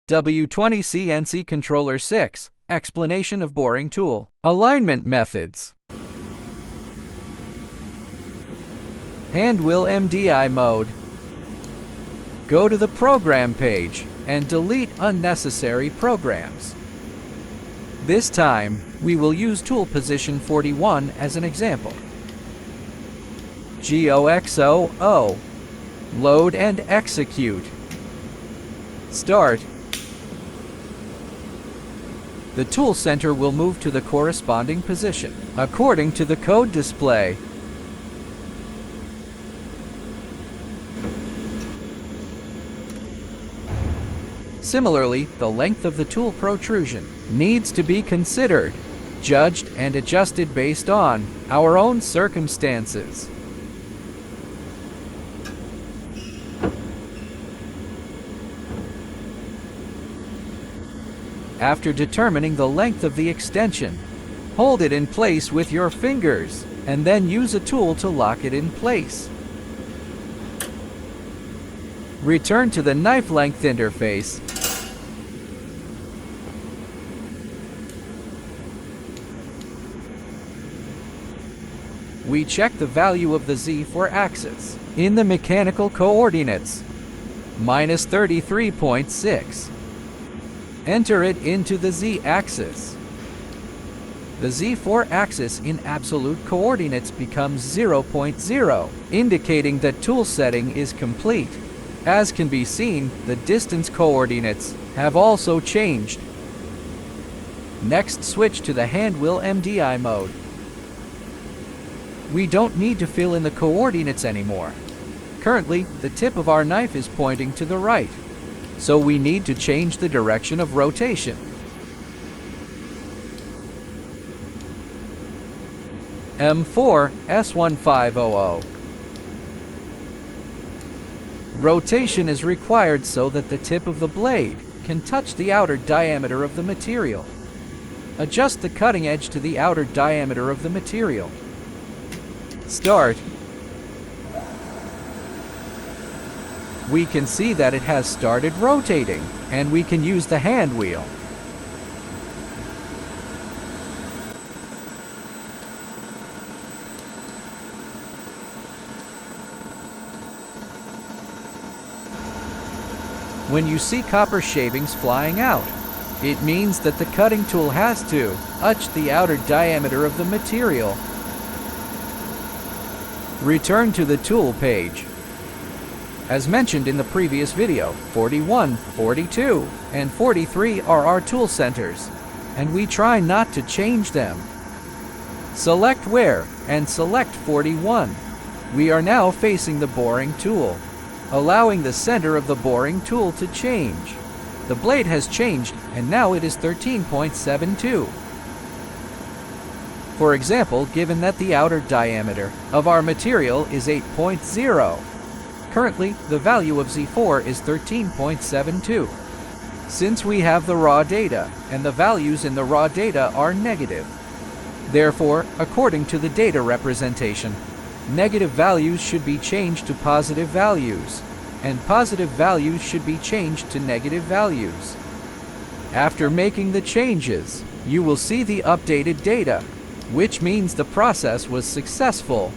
W20 CNC Controller 6. Explanation of boring tool. Alignment methods. Hand wheel MDI mode. Go to the program page and delete unnecessary programs. This time, we will use tool position 41 as an example. GOXO. Load and execute. Start. The tool center will move to the corresponding position, according to the code display. Similarly, the length of the tool protrusion needs to be considered, judged, and adjusted based on our own circumstances. After determining the length of the extension, hold it in place with your fingers, and then use a tool to lock it in place. Return to the knife length interface. We check the value of the Z4 axis in the mechanical coordinates, -33.6. Enter it into the Z-axis. The Z4 axis in absolute coordinates becomes 0.0, indicating that tool setting is complete. As can be seen, the distance coordinates have also changed. Next, switch to the hand wheel MDI mode. We don't need to fill in the coordinates anymore. Currently, the tip of our knife is pointing to the right, so we need to change the direction of rotation. M4 S1500. Rotation is required so that the tip of the blade can touch the outer diameter of the material. Adjust the cutting edge to the outer diameter of the material. Start. We can see that it has started rotating, and we can use the hand wheel. When you see copper shavings flying out, it means that the cutting tool has to touch the outer diameter of the material. Return to the tool page. As mentioned in the previous video, 41, 42, and 43 are our tool centers, and we try not to change them. Select Where and select 41. We are now facing the boring tool, allowing the center of the boring tool to change. The blade has changed, and now it is 13.72. For example, given that the outer diameter of our material is 8.0, currently, the value of Z4 is 13.72. Since we have the raw data, and the values in the raw data are negative, therefore, according to the data representation, negative values should be changed to positive values, and positive values should be changed to negative values. After making the changes, you will see the updated data, which means the process was successful.